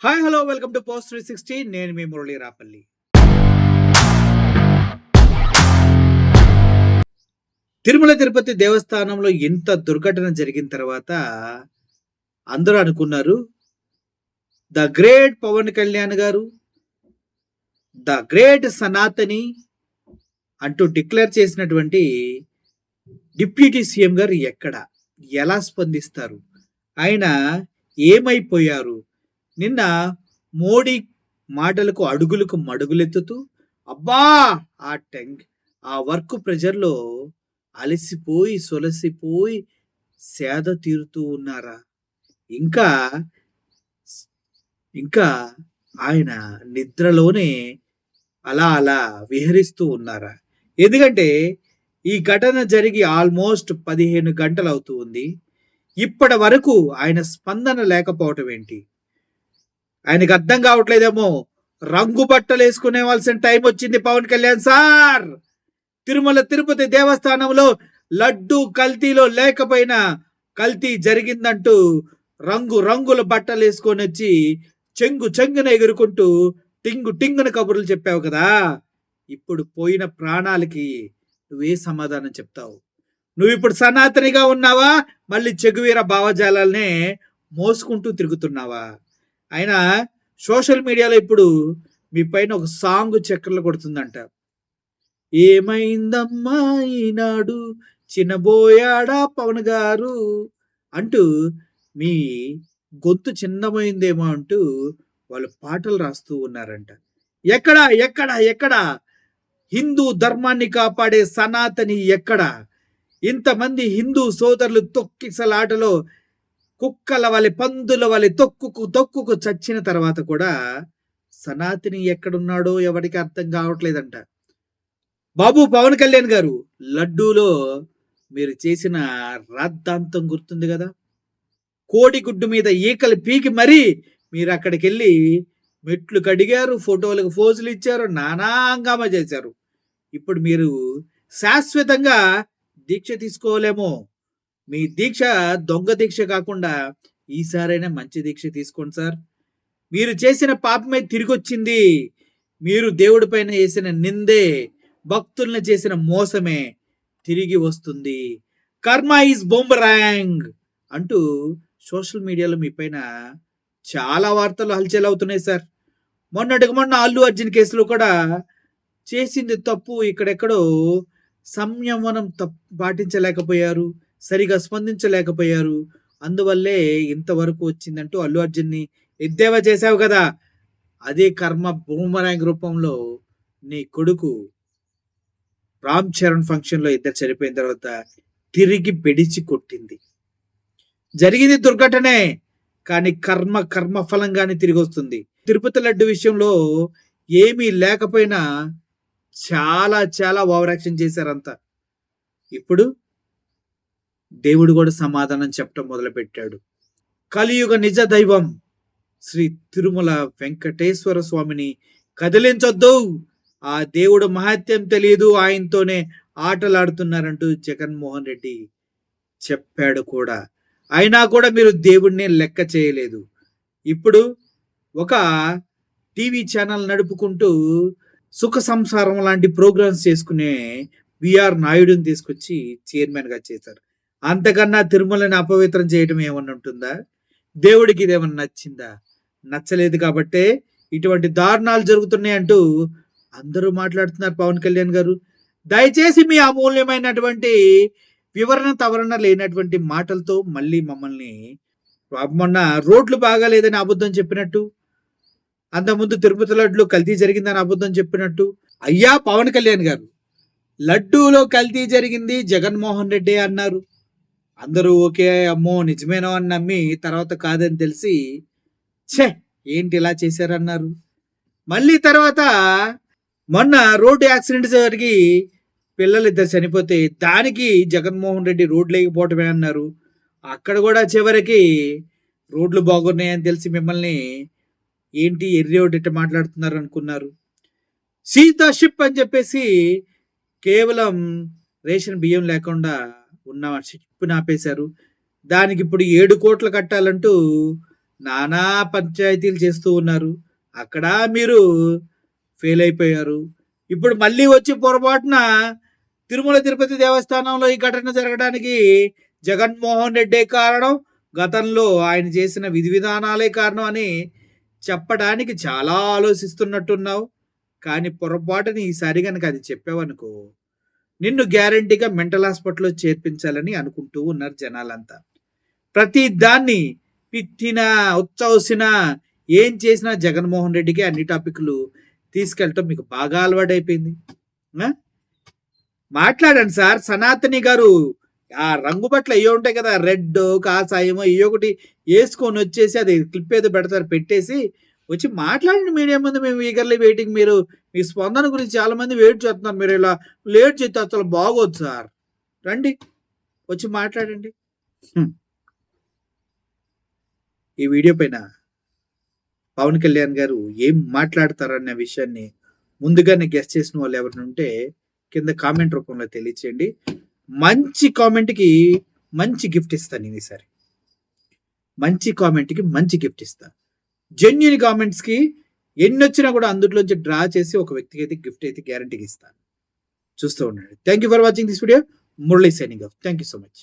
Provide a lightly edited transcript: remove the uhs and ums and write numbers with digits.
Hi hello welcome to post 360. నేను మీ మురళీ రాపల్లి. తిరుమల తిరుపతి దేవస్థానంలో ఇంత దుర్ఘటన జరిగిన తర్వాత అందరూ అనుకున్నారు ద గ్రేట్ పవన్ కళ్యాణ్ గారు, ద గ్రేట్ సనాతని అంటూ డిక్లేర్ చేసినటువంటి డిప్యూటీ సీఎం గారు ఎక్కడ, ఎలా స్పందిస్తారు, ఆయన ఏమైపోయారు? నిన్న మోడీ మాటలకు అడుగులకు మడుగులెత్తుతూ అబ్బా ఆ టెంక్ ఆ వర్క్ ప్రెజర్‌లో అలసిపోయి, సొలసిపోయి సేద తీరుతూ ఉన్నారా? ఇంకా, ఇంకా ఆయన నిద్రలోనే అలా అలా విహరిస్తూ ఉన్నారా? ఎందుకంటే ఈ ఘటన జరిగి ఆల్మోస్ట్ 15 గంటలవుతూ ఉంది. ఇప్పటి వరకు ఆయన స్పందన లేకపోవటం ఏంటి? ఆయనకు అర్థం కావట్లేదేమో. రంగు బట్టలేసుకునేవాల్సిన టైం వచ్చింది పవన్ కళ్యాణ్ సార్. తిరుమల తిరుపతి దేవస్థానంలో లడ్డు కల్తీలో లేకపోయినా కల్తీ జరిగిందంటూ రంగు రంగుల బట్టలు వేసుకొని వచ్చి చెంగు చెంగున ఎగురుకుంటూ టింగు టింగున కబుర్లు చెప్పావు కదా. ఇప్పుడు పోయిన ప్రాణాలకి నువ్వే సమాధానం చెప్తావు? నువ్వు ఇప్పుడు సనాతనిగా ఉన్నావా, మళ్ళీ చెగువీర భావజాలనే మోసుకుంటూ తిరుగుతున్నావా? ఆయన సోషల్ మీడియాలో ఇప్పుడు మీ పైన ఒక సాంగ్ చక్కర్లు కొడుతుందంట. ఏమైందమ్మా ఈనాడు చిన్నబోయాడా పవన్ గారు అంటూ మీ గొంతు చిన్నమైందేమో అంటూ వాళ్ళు పాటలు రాస్తూ ఉన్నారంట. ఎక్కడ ఎక్కడ ఎక్కడ హిందూ ధర్మాన్ని కాపాడే సనాతని ఎక్కడ? ఇంతమంది హిందూ సోదరులు తొక్కిసలాటలో కుక్కల వలె పందుల వలె తొక్కుకు చచ్చిన తర్వాత కూడా సనాతని ఎక్కడున్నాడో ఎవరికి అర్థం కావట్లేదంట. బాబు పవన్ కళ్యాణ్ గారు, లడ్డూలో మీరు చేసిన రాద్ధాంతం గుర్తుంది కదా. కోడిగుడ్డు మీద ఈకలు పీకి మరీ మీరు అక్కడికి వెళ్ళి మెట్లు కడిగారు, ఫోటోలకు ఫోజులు ఇచ్చారు, నానా హంగామా చేశారు. ఇప్పుడు మీరు శాశ్వతంగా దీక్ష తీసుకోలేమో. మీ దీక్ష దొంగ దీక్ష కాకుండా ఈసారైనా మంచి దీక్ష తీసుకోండి సార్. మీరు చేసిన పాపమే తిరిగొచ్చింది. మీరు దేవుడి పైన వేసిన నిందే, భక్తుల్ని చేసిన మోసమే తిరిగి వస్తుంది. కర్మ ఈజ్ బూమరాంగ్ అంటూ సోషల్ మీడియాలో మీ పైన చాలా వార్తలు హల్చల్ అవుతున్నాయి సార్. మొన్నటికి మొన్న అల్లు అర్జున్ కేసులో కూడా చేసింది తప్పు, ఇక్కడెక్కడో సంయమనం పాటించలేకపోయారు, సరిగా స్పందించలేకపోయారు, అందువల్లే ఇంతవరకు వచ్చిందంటూ అల్లు అర్జున్ని ఎద్దేవా చేశావు కదా. అదే కర్మ బూమరాంగ్ రూపంలో నీ కొడుకు రామ్ చరణ్ ఫంక్షన్లో ఇద్దరు చనిపోయిన తర్వాత తిరిగి బెడిచి కొట్టింది. జరిగింది దుర్ఘటనే, కానీ కర్మ ఫలంగానే తిరిగి వస్తుంది. తిరుపతి లడ్డు విషయంలో ఏమీ లేకపోయినా చాలా చాలా ఓవర్ యాక్షన్ చేశారంతా. ఇప్పుడు దేవుడు కూడా సమాధానం చెప్పడం మొదలుపెట్టాడు. కలియుగ నిజ దైవం శ్రీ తిరుమల వెంకటేశ్వర స్వామిని కదిలించొద్దు, ఆ దేవుడు మహత్యం తెలియదు, ఆయనతోనే ఆటలాడుతున్నారంటూ జగన్మోహన్ రెడ్డి చెప్పాడు కూడా. అయినా కూడా మీరు దేవుడిని లెక్క చేయలేదు. ఇప్పుడు ఒక టీవీ ఛానల్ నడుపుకుంటూ సుఖ సంసారం లాంటి ప్రోగ్రామ్స్ చేసుకునే బిఆర్ నాయుడుని తీసుకొచ్చి చైర్మన్గా చేశారు. అంతకన్నా తిరుమలని అపవిత్రం చేయడం ఏమన్నా ఉంటుందా? దేవుడికి ఇదేమన్నా నచ్చిందా? నచ్చలేదు కాబట్టే ఇటువంటి దారుణాలు జరుగుతున్నాయి అంటూ అందరూ మాట్లాడుతున్నారు. పవన్ కళ్యాణ్ గారు, దయచేసి మీ అమూల్యమైనటువంటి వివరణ తవరణ లేనటువంటి మాటలతో మళ్ళీ మమ్మల్ని మొన్న రోడ్లు బాగాలేదని అబద్ధం చెప్పినట్టు, అంతకుముందు తిరుపతి లడ్డులో కల్తీ జరిగిందని అబద్ధం చెప్పినట్టు. అయ్యా పవన్ కళ్యాణ్ గారు, లడ్డూలో కల్తీ జరిగింది జగన్మోహన్ రెడ్డి అన్నారు. అందరూ ఓకే అమ్మో నిజమేనో అని నమ్మి తర్వాత కాదని తెలిసి ఛే ఏంటి ఇలా చేశారన్నారు. మళ్ళీ తర్వాత మొన్న రోడ్డు యాక్సిడెంట్ జరిగి పిల్లలు ఇద్దరు చనిపోతే దానికి జగన్మోహన్ రెడ్డి రోడ్లు లేకపోవటమే అన్నారు. అక్కడ కూడా చివరికి రోడ్లు బాగున్నాయని తెలిసి మిమ్మల్ని ఏంటి ఎర్రియోడిట మాట్లాడుతున్నారు అనుకున్నారు. సీతా షిప్ అని చెప్పేసి కేవలం రేషన్ బియ్యం లేకుండా ఉన్న షిప్ ఆపేశారు. దానికి ఇప్పుడు 7 కోట్లు కట్టాలంటూ నానా పంచాయతీలు చేస్తూ ఉన్నారు. అక్కడ మీరు ఫెయిల్ అయిపోయారు. ఇప్పుడు మళ్ళీ వచ్చి పొరపాటున తిరుమల తిరుపతి దేవస్థానంలో ఈ ఘటన జరగడానికి జగన్మోహన్ రెడ్డే కారణం. గతంలో ఆయన చేసిన విధి విధానాలే కారణం అని చెప్పడానికి చాలా ఆలోచిస్తున్నట్టున్నావు. కానీ పొరపాటున ఈసారి గనక అది చెప్పావనుకో, నిన్ను గ్యారంటీగా మెంటల్ హాస్పిటల్‌లో చేర్పించాలని అనుకుంటూ ఉన్నారు జనాలంతా. ప్రతి దాన్ని పిత్తినా, ఉచ్చవసినా, ఏం చేసినా జగన్మోహన్ రెడ్డికి అన్ని టాపిక్‌లు తీసుకెళ్ళటం మీకు బాగా అలవాటైపోయింది. ఆ! మాట్లాడండి సార్. సనాతని గారు ఆ రంగు బట్టలు ఎయ్యో ఉంటాయి కదా! రెడ్డో, కాషాయమో ఎయ్యో ఒకటి యేసుకొనొచ్చేసి అది క్లిప్ ఏదో పెడతారు. పెట్టేసి వచ్చి మాట్లాడండి మీడియా ముందు. మేము ఈగర్‌లీ వెయిటింగ్. మీరు మీ స్పందన గురించి చాలా మంది వెయిట్ చేస్తున్నారు. మీరు ఇలా లేట్ చేస్తే అసలు బాగోదు సార్. రండి. వచ్చి మాట్లాడండి. హ్మ్. ఈ వీడియో పైన పవన్ కళ్యాణ్ గారు ఏం మాట్లాడతారన్న విషయాన్ని ముందుగానే గెస్ చేసిన వాళ్ళు ఎవరైనా ఉంటే కింద కామెంట్ రూపంలో తెలియచేయండి. మంచి కామెంట్‌కి మంచి గిఫ్ట్ ఇస్తాను నేను ఈసారి. మంచి కామెంట్‌కి మంచి గిఫ్ట్ ఇస్తా. జెన్యూన్ కామెంట్స్‌కి ఎన్నొచ్చినా కూడా అందులోంచి డ్రా చేసి ఒక వ్యక్తికి అయితే గిఫ్ట్ అయితే గ్యారంటీగా ఇస్తాను. చూస్తూ ఉండండి. Thank you for watching this video. Murali signing off. Thank you so much.